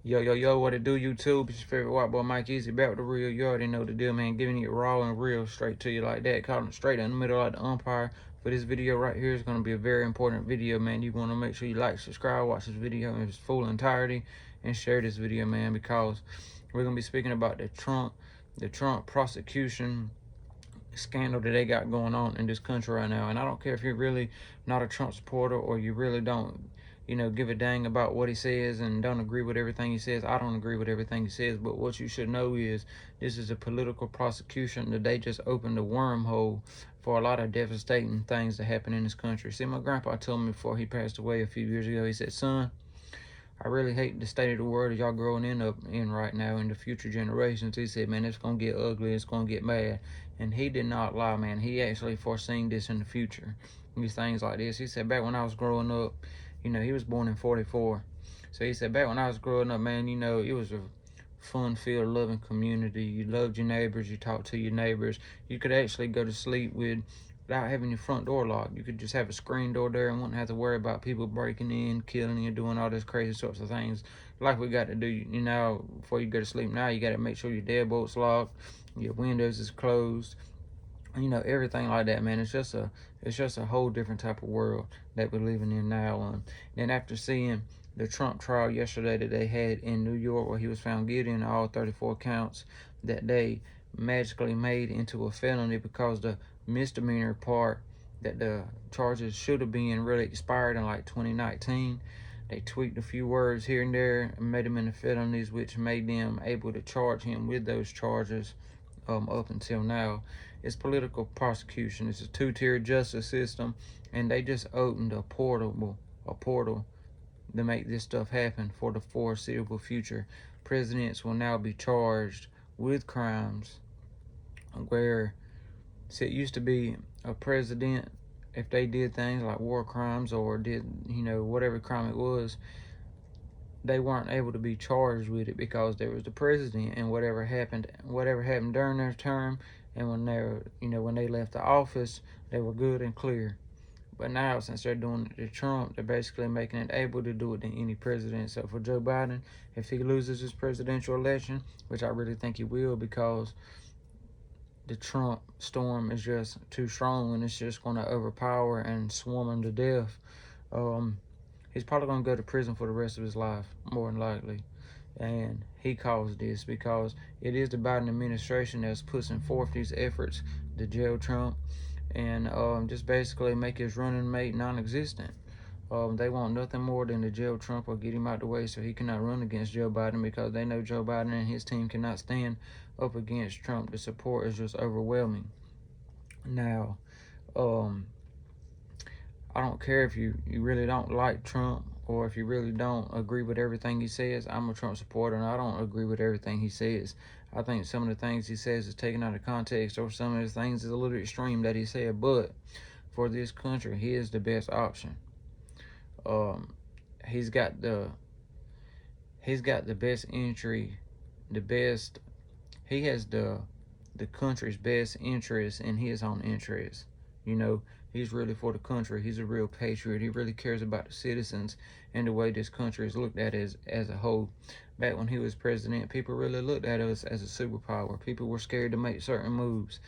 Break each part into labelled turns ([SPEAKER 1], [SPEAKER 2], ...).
[SPEAKER 1] Yo, yo, yo, what it do, YouTube? It's your favorite white boy, Mike Easy, back with the real. You already know the deal, man. Giving it raw and real straight to you like that. Caught it straight in the middle like the umpire. For this video right here is going to be a very important video, man. You want to make sure you like, subscribe, watch this video in its full entirety, and share this video, man, because we're going to be speaking about the Trump prosecution scandal that they got going on in this country right now. And I don't care if you're really not a Trump supporter or you really don't, give a dang about what he says and don't agree with everything he says. I don't agree with everything he says, but what you should know is this is a political prosecution that they just opened a wormhole for a lot of devastating things that happen in this country. See, my grandpa told me before he passed away a few years ago, he said, son, I really hate the state of the world that y'all growing up in right now and the future generations. He said, man, it's going to get ugly. It's going to get bad. And he did not lie, man. He actually foreseen this in the future. These things like this. He said, back when I was growing up, he was born in 44. So he said, back when I was growing up, man, it was a fun-filled, loving community. You loved your neighbors. You talked to your neighbors. You could actually go to sleep without having your front door locked. You could just have a screen door there and wouldn't have to worry about people breaking in, killing you, doing all these crazy sorts of things like we got to do, before you go to sleep. Now you got to make sure your deadbolt's locked, your windows is closed, everything like that, man. It's just a whole different type of world that we're living in now. And then after seeing the Trump trial yesterday that they had in New York, where he was found guilty in all 34 counts that they magically made into a felony because the misdemeanor part that the charges should have been really expired in like 2019. They tweaked a few words here and there and made them into felonies, which made them able to charge him with those charges up until now. It's political prosecution. It's a two-tier justice system, and they just opened a portal to make this stuff happen for the foreseeable future. Presidents will now be charged with crimes where, see, it used to be a president, if they did things like war crimes or did, whatever crime it was, they weren't able to be charged with it because there was the president, and whatever happened during their term, and when when they left the office, they were good and clear. But now, since they're doing it to Trump, they're basically making it able to do it to any president. So for Joe Biden, if he loses his presidential election, which I really think he will, because the Trump storm is just too strong and it's just going to overpower and swarm him to death, he's probably going to go to prison for the rest of his life, more than likely. And he caused this because it is the Biden administration that's pushing forth these efforts to jail Trump and just basically make his running mate non-existent. They want nothing more than to jail Trump or get him out the way so he cannot run against Joe Biden, because they know Joe Biden and his team cannot stand up against Trump. The support is just overwhelming. Now, I don't care if you really don't like Trump or if you really don't agree with everything he says. I'm a Trump supporter and I don't agree with everything he says. I think some of the things he says is taken out of context, or some of the things is a little extreme that he said. But for this country, he is the best option. He's got the best entry, he has the country's best interest in his own interest. He's really for the country. He's a real patriot. He really cares about the citizens and the way this country is looked at as a whole. Back when he was president, people really looked at us as a superpower. People were scared to make certain moves.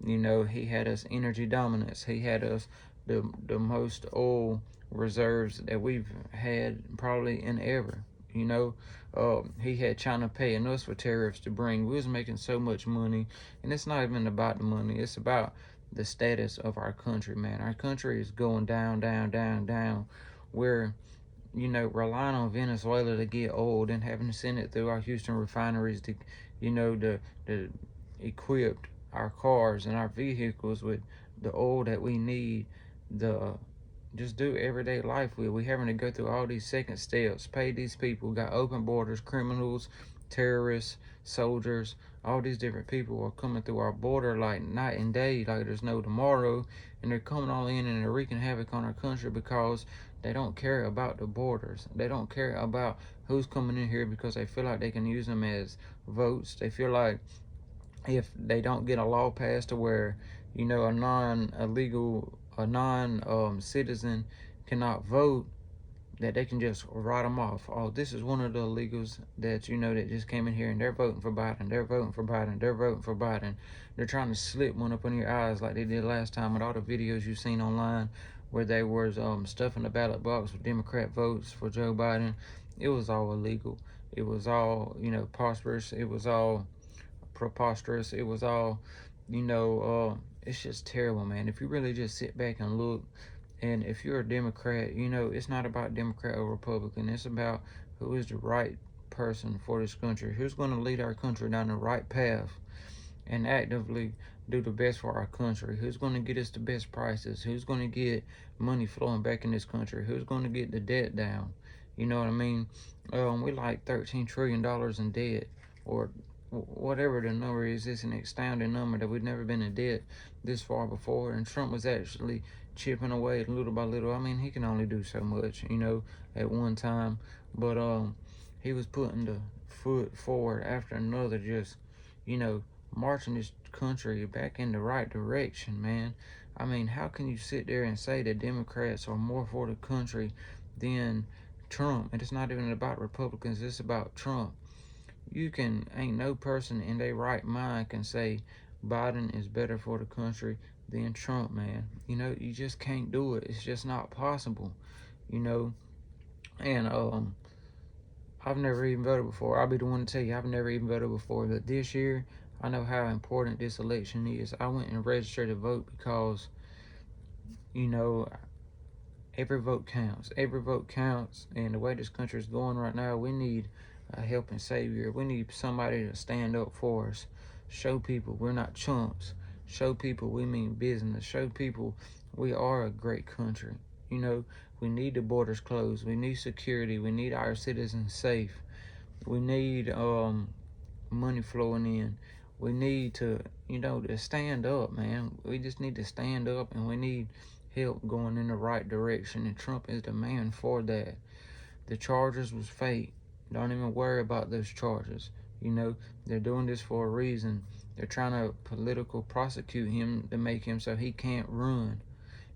[SPEAKER 1] He had us energy dominance. He had us the most oil reserves that we've had probably in ever. He had China paying us for tariffs to bring. We was making so much money, and it's not even about the money. It's about the status of our country, man. Our country is going down, down, down, down. We're, relying on Venezuela to get oil and having to send it through our Houston refineries to, to equip our cars and our vehicles with the oil that we need, just do everyday life with. We having to go through all these second steps, pay these people, got open borders, criminals, terrorists, soldiers, all these different people are coming through our border like night and day, like there's no tomorrow, and they're coming all in and they're wreaking havoc on our country because they don't care about the borders. They don't care about who's coming in here because they feel like they can use them as votes. They feel like if they don't get a law passed to where, a non-citizen cannot vote, that they can just write them off. Oh, this is one of the illegals that, you know, that just came in here and they're voting for Biden. They're voting for Biden. They're voting for Biden. They're trying to slip one up in your eyes like they did last time with all the videos you've seen online where they were stuffing the ballot box with Democrat votes for Joe Biden. It was all illegal. It was all, you know, prosperous. It was all preposterous. It was all, you know, it's just terrible, man. If you really just sit back and look, and if you're a Democrat, you know, it's not about Democrat or Republican. It's about who is the right person for this country, who's going to lead our country down the right path and actively do the best for our country, who's going to get us the best prices, who's going to get money flowing back in this country, who's going to get the debt down. You know what I mean? We like $13 trillion in debt, or whatever the number is. It's an astounding number that we've never been in debt this far before, and Trump was actually chipping away little by little. I mean, he can only do so much, you know, at one time, but he was putting the foot forward after another, just, you know, marching this country back in the right direction, man. I mean, how can you sit there and say that Democrats are more for the country than Trump? And it's not even about Republicans, it's about Trump. Ain't no person in their right mind can say Biden is better for the country than Trump, man. You know, you just can't do it. It's just not possible, you know. And I've never even voted before. I'll be the one to tell you I've never even voted before. But this year, I know how important this election is. I went and registered to vote because, you know, every vote counts. Every vote counts. And the way this country is going right now, we need a helping savior. We need somebody to stand up for us. Show people we're not chumps. Show people we mean business. Show people we are a great country. You know, we need the borders closed. We need security. We need our citizens safe. We need money flowing in. We need to, you know, to stand up, man. We just need to stand up, and we need help going in the right direction. And Trump is the man for that. The charges was fake. Don't even worry about those charges. You know, they're doing this for a reason. They're trying to political prosecute him to make him so he can't run.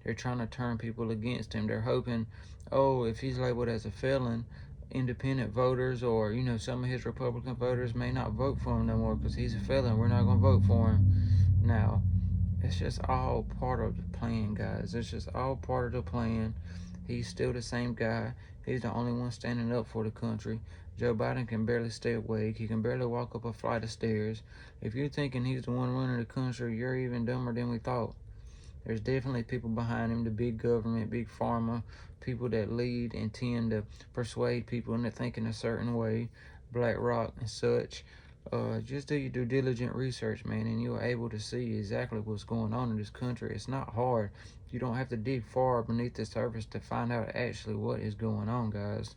[SPEAKER 1] They're trying to turn people against him. They're hoping, oh, if he's labeled as a felon, independent voters or, you know, some of his Republican voters may not vote for him no more because he's a felon. We're not going to vote for him. Now, it's just all part of the plan, guys. It's just all part of the plan. He's still the same guy. He's the only one standing up for the country. Joe Biden can barely stay awake. He can barely walk up a flight of stairs. If you're thinking he's the one running the country, you're even dumber than we thought. There's definitely people behind him, the big government, big pharma, people that lead and tend to persuade people into thinking a certain way, BlackRock and such. Just do your due diligent research, man, and you're able to see exactly what's going on in this country. It's not hard. You don't have to dig far beneath the surface to find out actually what is going on, guys.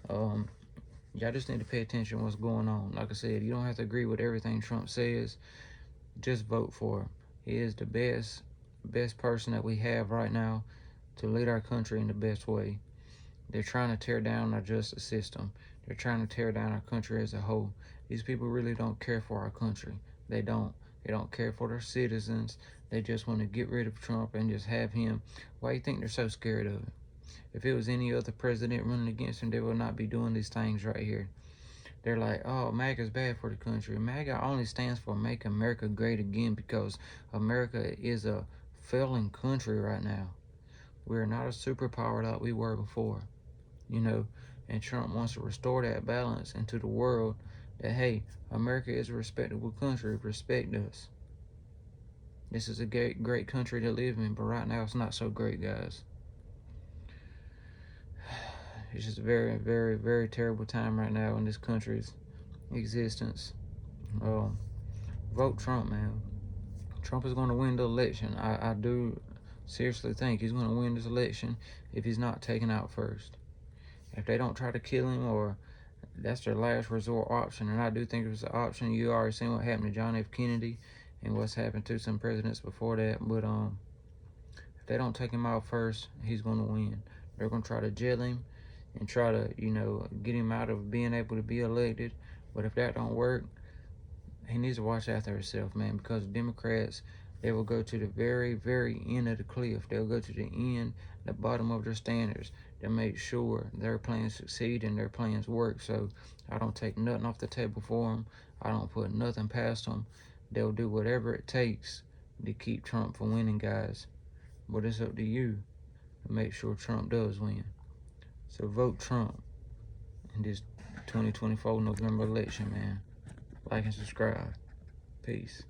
[SPEAKER 1] Y'all just need to pay attention to what's going on. Like I said, you don't have to agree with everything Trump says. Just vote for him. He is the best person that we have right now to lead our country in the best way. They're trying to tear down our justice system. They're trying to tear down our country as a whole. These people really don't care for our country. They don't. They don't care for their citizens. They just want to get rid of Trump and just have him. Why do you think they're so scared of him? If it was any other president running against him, they would not be doing these things right here. They're like, oh, MAGA's bad for the country. MAGA only stands for Make America Great Again because America is a failing country right now. We're not a superpower like we were before, you know, and Trump wants to restore that balance into the world that, hey, America is a respectable country. Respect us. This is a great country to live in, but right now it's not so great, guys. It's just a very, very, very terrible time right now in this country's existence. Vote Trump, man. Trump is going to win the election. I do seriously think he's going to win this election if he's not taken out first. If they don't try to kill him, or that's their last resort option, and I do think it was an option. You already seen what happened to John F. Kennedy and what's happened to some presidents before that. But if they don't take him out first, he's going to win. They're going to try to jail him and try to, you know, get him out of being able to be elected. But if that don't work, he needs to watch after himself, man, because Democrats, they will go to the very, very end of the cliff. They'll go to the end, the bottom of their standards. to make sure their plans succeed and their plans work. So I don't take nothing off the table for them. I don't put nothing past them. They'll do whatever it takes to keep Trump from winning, guys. But it's up to you to make sure Trump does win. So vote Trump in this 2024 November election, man. Like and subscribe. Peace.